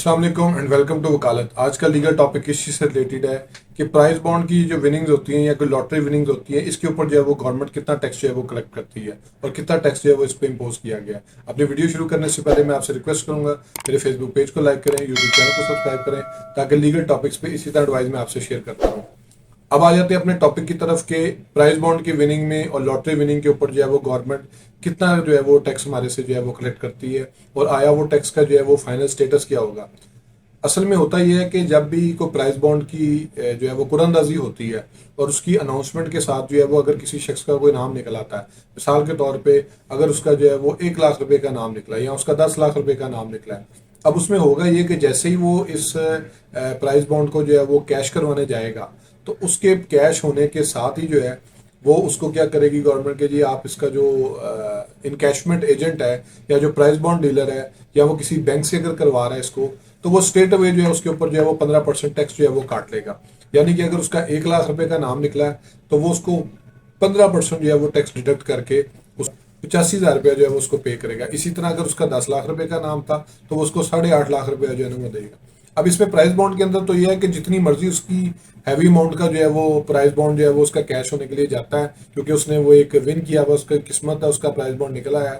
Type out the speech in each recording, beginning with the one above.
अस्सलाम वालेकुम and welcome to वकालत। आज का लीगल टॉपिक इस चीज़ से रिलेटेड है कि प्राइस बॉन्ड की जो विनिंग्स होती हैं या कोई लॉटरी विनिंग्स होती हैं, इसके ऊपर जो है वो गवर्नमेंट कितना टैक्स जो है वो कलेक्ट करती है और कितना टैक्स जो है वो इस पर इम्पोज किया गया है। अपनी वीडियो शुरू करने से पहले मैं आपसे रिक्वेस्ट करूंगा मेरे फेसबुक पेज को लाइक करें, यूट्यूब चैनल को सब्सक्राइब करें ताकि लीगल टॉपिक्स पे इसी तरह एडवाइस मैं आपसे शेयर करता हूँ। अब आ जाते हैं अपने टॉपिक की तरफ के प्राइस बॉन्ड की विनिंग में और लॉटरी विनिंग के ऊपर जो है वो गवर्नमेंट कितना जो है वो टैक्स हमारे से जो है वो कलेक्ट करती है और आया वो टैक्स का जो है वो फाइनल स्टेटस क्या होगा। असल में होता यह है कि जब भी कोई प्राइस बॉन्ड की जो है वो कुरानंदाजी होती है और उसकी अनाउंसमेंट के साथ जो है वो अगर किसी शख्स का कोई नाम निकल आता है, मिसाल के तौर पे अगर उसका जो है वो 1 लाख रुपए का नाम निकला या उसका 10 लाख रुपए का नाम निकला है, अब उसमें होगा ये कि जैसे ही वो इस प्राइस बॉन्ड को जो है वो कैश करवाने जाएगा तो उसके कैश होने के साथ ही जो है वो उसको क्या करेगी गवर्नमेंट के जी, आप इसका जो इनकैशमेंट एजेंट है या जो प्राइस बॉन्ड डीलर है या वो किसी बैंक से अगर करवा रहा है इसको, तो वो स्ट्रेट अवे जो है उसके ऊपर जो है वो 15% टैक्स जो है वो काट लेगा। यानी कि अगर उसका 1 लाख रुपए का नाम निकला है तो वो उसको 15% जो है वो टैक्स डिडक्ट करके उस 85,000 रुपया जो है वो उसको पे करेगा। इसी तरह अगर उसका 10 लाख रुपए का नाम था तो वो उसको 8.5 लाख रुपया जो है ना वो देगा। अब इसमें प्राइस बॉन्ड के अंदर तो ये है कि जितनी मर्जी उसकी हैवी अमाउंट का जो है वो प्राइस बॉन्ड जो है वो उसका कैश होने के लिए जाता है, क्योंकि उसने वो एक विन किया हुआ, उसका किस्मत है, उसका प्राइस बॉन्ड निकला है,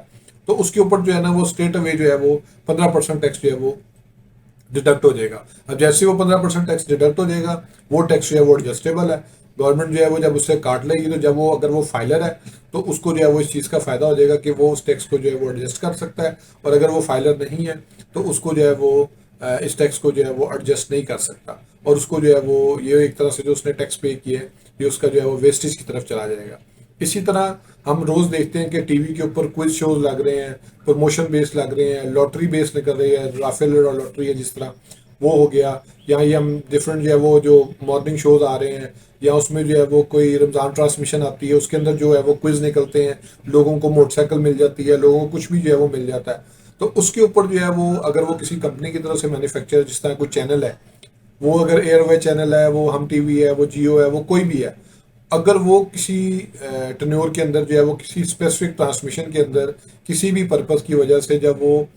तो उसके ऊपर जो है ना वो स्ट्रेट अवे जो है वो 15% टैक्स जो है वो डिडक्ट हो जाएगा। अब जैसे वो 15% टैक्स डिडक्ट हो जाएगा, वो टैक्स जो है वो एडजस्टेबल है। गवर्नमेंट जो है वो जब उससे काट लेगी तो जब वो अगर वो फाइलर है तो उसको जो है वो इस चीज़ का फायदा हो जाएगा कि वो उस टैक्स को जो है वो एडजस्ट कर सकता है, और अगर वो फाइलर नहीं है तो उसको जो है वो इस टैक्स को जो है वो एडजस्ट नहीं कर सकता, और उसको जो है वो ये एक तरह से जो उसने टैक्स पे किया है ये उसका जो है वो वेस्टेज की तरफ चला जाएगा। इसी तरह हम रोज देखते हैं कि टीवी के ऊपर क्विज शोज लग रहे हैं, प्रमोशन बेस लग रहे हैं, लॉटरी बेस निकल रही है, राफेल लॉटरी है जिस तरह वो हो गया, या ये हम डिफरेंट जो है वो जो मॉर्निंग शोज आ रहे हैं, या उसमें जो है वो कोई रमजान ट्रांसमिशन आती है उसके अंदर जो है वो क्विज निकलते हैं, लोगों को मोटरसाइकिल मिल जाती है, लोगों को कुछ भी जो है वो मिल जाता है। तो उसके ऊपर जो है वो अगर वो किसी कंपनी की तरफ से मैन्युफैक्चर, जिस तरह कोई चैनल है, वो अगर एयरवे चैनल है, वो हम टीवी है, वो जियो है, वो कोई भी है, अगर वो किसी टन्योर के अंदर जो है वो किसी स्पेसिफिक ट्रांसमिशन के अंदर किसी भी पर्पस की वजह से जब वो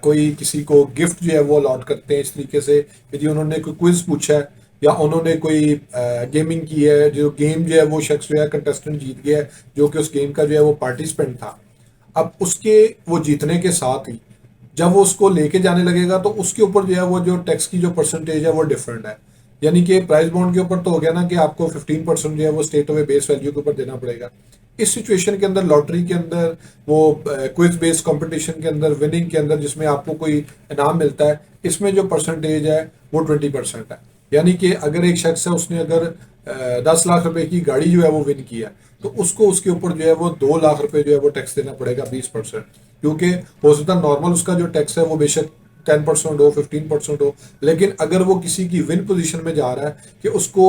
कोई किसी को गिफ्ट जो है वो अलॉट करते हैं इस तरीके से कि जी उन्होंने कोई क्विज पूछा है या उन्होंने कोई गेमिंग की है, जो गेम जो है वो शख्स जो है कंटेस्टेंट जीत गया है जो कि उस गेम का जो है वो पार्टिसिपेंट था, अब उसके वो जीतने के साथ ही जब वो उसको लेके जाने लगेगा तो उसके ऊपर जो है वो जो टैक्स की जो परसेंटेज है वो डिफरेंट है। यानी कि प्राइस बॉन्ड के ऊपर तो हो गया ना कि आपको 15% जो है वो स्टेट अवे बेस वैल्यू के ऊपर देना पड़ेगा। इस सिचुएशन के अंदर लॉटरी के अंदर वो क्विज बेस्ड कंपटीशन के अंदर विनिंग के अंदर जिसमें आपको कोई इनाम मिलता है, इसमें जो परसेंटेज है वो 20% है। यानी कि अगर एक शख्स है उसने अगर 10 लाख रुपए की गाड़ी जो है वो विन किया तो उसको उसके ऊपर जो है वो 2 लाख रुपए जो है वो टैक्स देना पड़ेगा 20%, क्योंकि हो सकता है नॉर्मल उसका जो टैक्स है वो बेशक 10% हो, 15% हो, लेकिन अगर वो किसी की विन पोजीशन में जा रहा है कि उसको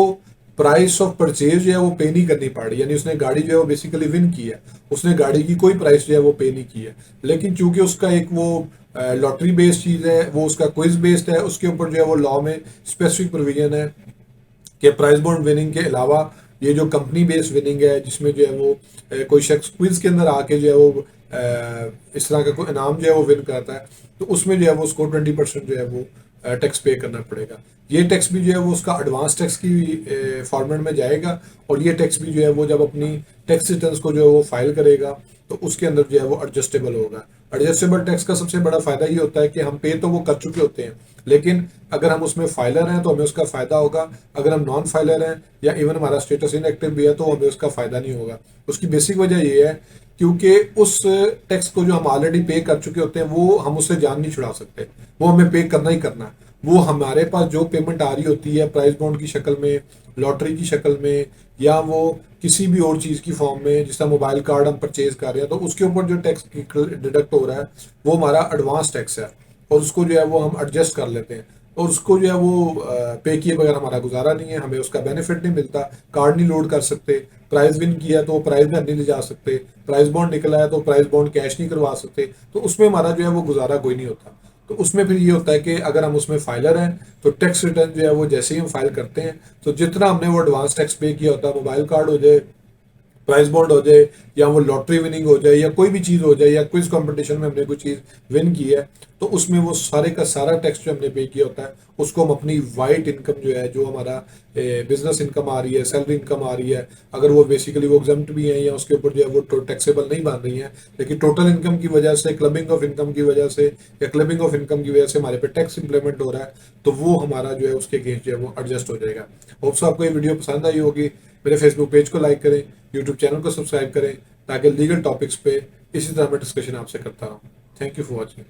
प्राइस ऑफ परचेज जो है वो पे नहीं करनी पड़ रही, यानी उसने गाड़ी जो है वो बेसिकली विन की है, उसने गाड़ी की कोई प्राइस जो है वो पे नहीं की है, लेकिन चूंकि उसका एक वो लॉटरी बेस्ड चीज है, वो उसका क्विज बेस्ड है, उसके ऊपर जो है वो लॉ में स्पेसिफिक प्रोविजन है कि प्राइस बॉन्ड विनिंग के अलावा ये जो कंपनी बेस्ड विनिंग है जिसमें जो है वो कोई शख्स क्विज के अंदर आके जो है वो इस तरह का कोई इनाम जो है वो विन करता है, तो उसमें जो है वो उसको 20% जो है वो टैक्स पे करना पड़ेगा। ये टैक्स भी जो है वो उसका एडवांस टैक्स की फॉर्मेट में जाएगा, और ये टैक्स भी जो है वो जब अपनी टैक्स रिटर्न्स को जो है वो फाइल करेगा तो उसके अंदर जो है वो एडजस्टेबल होगा। एडजस्टेबल टैक्स का सबसे बड़ा फायदा ये होता है कि हम पे तो वो कर चुके होते हैं, लेकिन अगर हम उसमें फाइलर हैं तो हमें उसका फायदा होगा, अगर हम नॉन फाइलर हैं या इवन हमारा स्टेटस इनएक्टिव भी है तो हमें उसका फायदा नहीं होगा। उसकी बेसिक वजह ये है क्योंकि उस टैक्स को जो हम ऑलरेडी पे कर चुके होते हैं वो हम उससे जान नहीं छुड़ा सकते, वो हमें पे करना ही करना है। वो हमारे पास जो पेमेंट आ रही होती है प्राइस बॉन्ड की शक्ल में, लॉटरी की शक्ल में, या वो किसी भी और चीज़ की फॉर्म में, जिसका मोबाइल कार्ड हम परचेज कर रहे हैं तो उसके ऊपर जो टैक्स डिडक्ट हो रहा है वो हमारा एडवांस टैक्स है, और उसको जो है वो हम एडजस्ट कर लेते हैं, और उसको जो है वो पे किए बगैर हमारा गुजारा नहीं है, हमें उसका बेनिफिट नहीं मिलता, कार्ड नहीं लोड कर सकते, प्राइस विन किया तो प्राइस घर नहीं ले जा सकते, प्राइस बॉन्ड निकला है तो प्राइस बॉन्ड कैश नहीं करवा सकते, तो उसमें हमारा जो है वो गुजारा कोई नहीं होता। तो उसमें फिर ये होता है कि अगर हम उसमें फाइलर हैं तो टैक्स रिटर्न जो है वो जैसे ही हम फाइल करते हैं तो जितना हमने वो एडवांस टैक्स पे किया होता है, मोबाइल कार्ड हो जाए, प्राइस बॉन्ड हो जाए या वो लॉटरी विनिंग हो जाए या कोई भी चीज़ हो जाए या क्विज कंपटीशन में हमने कोई चीज़ विन की है, तो उसमें वो सारे का सारा टैक्स जो हमने पे किया होता है उसको हम अपनी वाइट इनकम जो है, जो हमारा बिजनेस इनकम आ रही है, सैलरी इनकम आ रही है, अगर वो बेसिकली वो एग्जम्प्ट भी है या उसके ऊपर जो है वो टैक्सेबल नहीं बन रही है, लेकिन टोटल इनकम की वजह से, क्लबिंग ऑफ इनकम की वजह से या क्लबिंग ऑफ इनकम की वजह से हमारे पे टैक्स इंप्लीमेंट हो रहा है, तो वो हमारा जो है उसके अगेंस्ट जो है वो एडजस्ट हो जाएगा। होप्स आपको ये वीडियो पसंद आई होगी। मेरे फेसबुक पेज को लाइक करें, यूट्यूब चैनल को सब्सक्राइब करें, ताकि लीगल टॉपिक्स पे इसी तरह मैं डिस्कशन आपसे करता रहूँ। Thank you for watching.